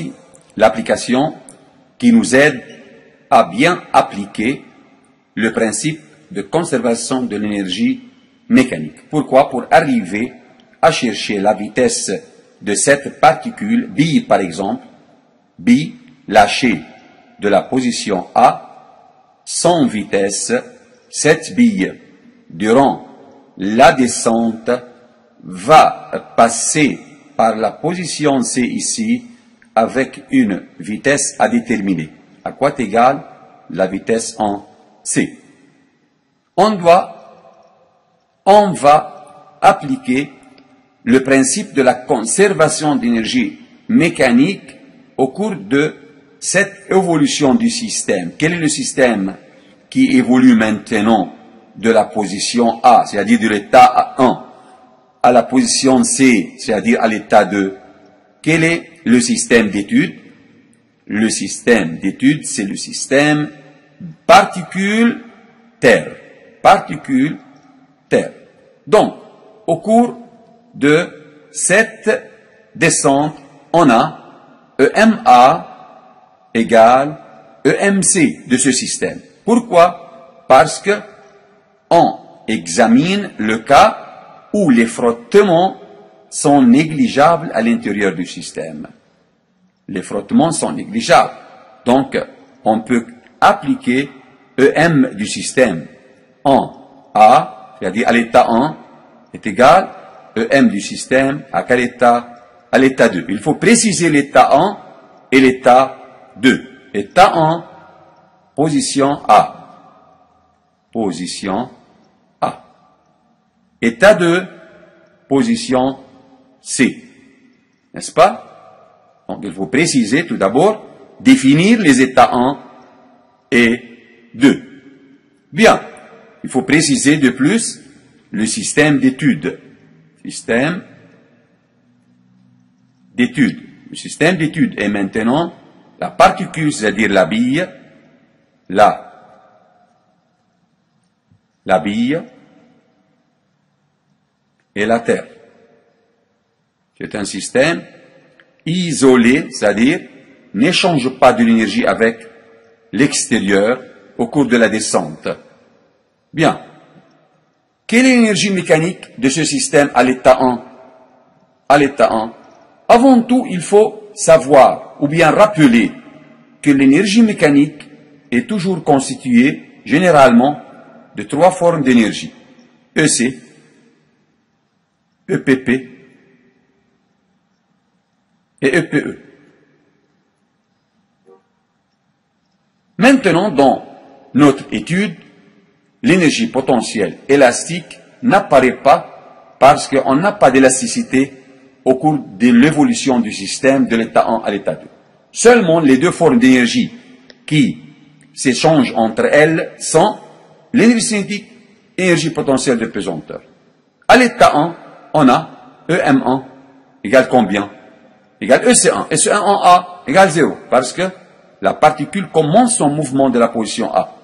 voici l'application qui nous aide à bien appliquer le principe de conservation de l'énergie mécanique. Pourquoi? Pour arriver à chercher la vitesse de cette particule, bille par exemple, bille lâchée de la position A, sans vitesse, cette bille, durant la descente, va passer par la position C ici avec une vitesse à déterminer. À quoi est égale la vitesse en C? On va appliquer le principe de la conservation d'énergie mécanique au cours de cette évolution du système. Quel est le système qui évolue maintenant de la position A, c'est-à-dire de l'état 1, à la position C, c'est-à-dire à l'état 2? Quel est le système d'étude? Le système d'étude, c'est le système particule-terre. Particule-terre. Donc, au cours de cette descente, on a EMA égale EMC de ce système. Pourquoi? Parce que on examine le cas où les frottements sont négligeables à l'intérieur du système. Les frottements sont négligeables. Donc, on peut appliquer EM du système en A, c'est-à-dire à l'état 1, est égal EM du système à quel état? À l'état 2. Il faut préciser l'état 1 et l'état 2. État 1, position A. Position A. État 2, position C. N'est-ce pas? Donc il faut préciser tout d'abord, définir les états 1 et 2. Bien. Il faut préciser de plus le système d'étude. Système d'étude. Le système d'étude est maintenant la particule, c'est-à-dire la bille, la bille et la terre. C'est un système isolé, c'est-à-dire n'échange pas de l'énergie avec l'extérieur au cours de la descente. Bien. Quelle est l'énergie mécanique de ce système à l'état 1? À l'état 1. Avant tout, il faut savoir ou bien rappeler que l'énergie mécanique est toujours constituée généralement de trois formes d'énergie. EC, EPP et EPE. Maintenant, dans notre étude, l'énergie potentielle élastique n'apparaît pas parce qu'on n'a pas d'élasticité au cours de l'évolution du système de l'état 1 à l'état 2. Seulement les deux formes d'énergie qui s'échangent entre elles sont l'énergie cinétique et l'énergie potentielle de pesanteur. À l'état 1, on a EM1 égale combien? Égale EC1. Et EC1 en A égale 0. Parce que la particule commence son mouvement de la position A.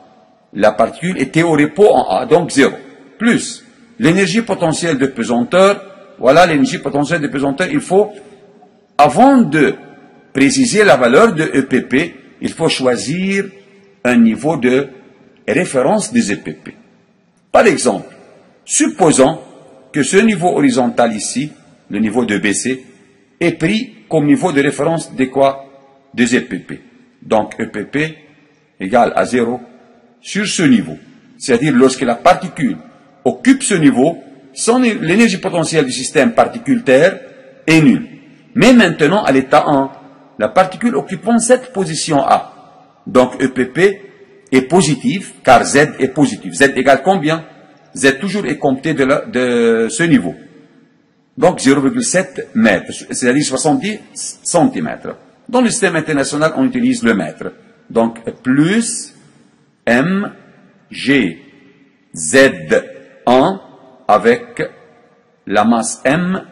La particule était au repos en A, donc 0. Plus l'énergie potentielle de pesanteur. Voilà l'énergie potentielle de pesanteur. Il faut, avant de préciser la valeur de EPP, il faut choisir un niveau de référence des EPP. Par exemple, supposons que ce niveau horizontal ici, le niveau de BC, est pris comme niveau de référence de quoi? Des EPP. Donc EPP égale à 0 sur ce niveau. C'est-à-dire lorsque la particule occupe ce niveau, l'énergie potentielle du système particule-terre est nulle. Mais maintenant, à l'état 1, la particule occupant cette position A. Donc EPP est positif, car Z est positif. Z égale combien? Z toujours est compté de ce niveau. Donc 0,7 mètres, c'est-à-dire 70 cm. Dans le système international, on utilise le mètre. Donc plus M, G, Z1 avec la masse M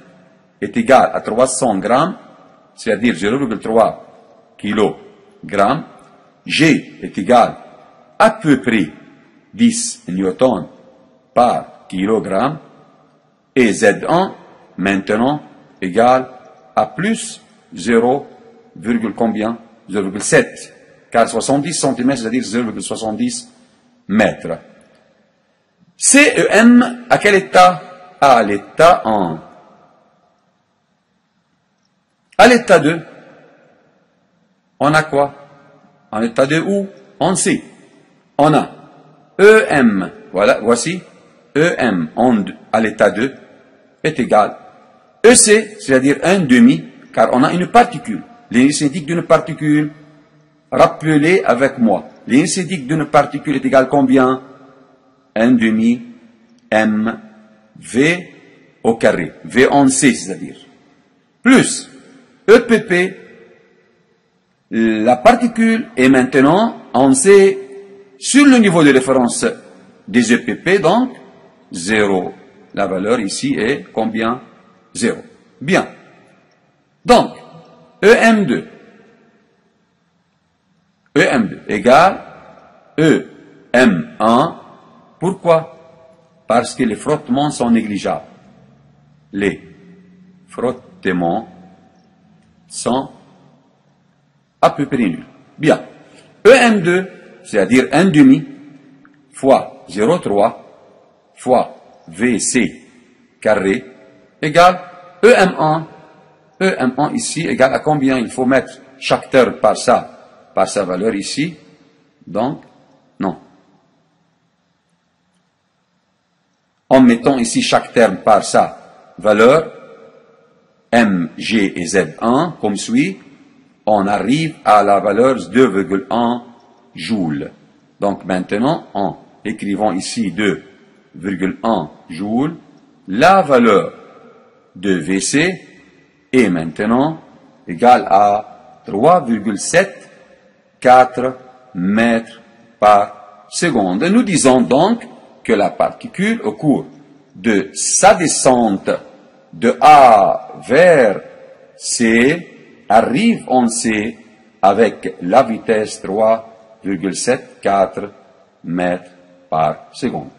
est égale à 300 grammes, c'est-à-dire 0,3 kg. G est égal à peu près 10 newtons par kilogramme. Et Z1, maintenant, égale à plus 0,1 combien? 0,7. Car 70 cm, c'est-à-dire 0,70 mètres. CEM, à quel état? À l'état 1. À l'état 2, on a quoi? En état 2 où? On sait. On a EM, voilà, voici, EM à l'état 2 est égal EC, c'est-à-dire 1 demi, car on a une particule. L'énergie cinétique d'une particule, rappelez avec moi, l'énergie cinétique d'une particule est égale combien? 1 demi M V au carré, V en C, c'est-à-dire, plus EPP, la particule est maintenant en C sur le niveau de référence des EPP, donc 0. La valeur ici est combien? 0. Bien. Donc, EM2 égale EM1. Pourquoi? Parce que les frottements sont négligeables. Les frottements sont à peu près nuls. Bien. EM2, c'est-à-dire 1 demi, fois 0,3, fois VC carré, égale EM1. EM1 ici égale à combien? Il faut mettre chaque terme par sa valeur ici. Donc, non. En mettant ici chaque terme par sa valeur, M, G et Z1, comme suit, on arrive à la valeur 2,1 joules. Donc maintenant, en écrivant ici 2,1 joules, la valeur de VC est maintenant égale à 3,74 mètres par seconde. Nous disons donc que la particule, au cours de sa descente de A vers C, arrive en C avec la vitesse 3,74 mètres par seconde.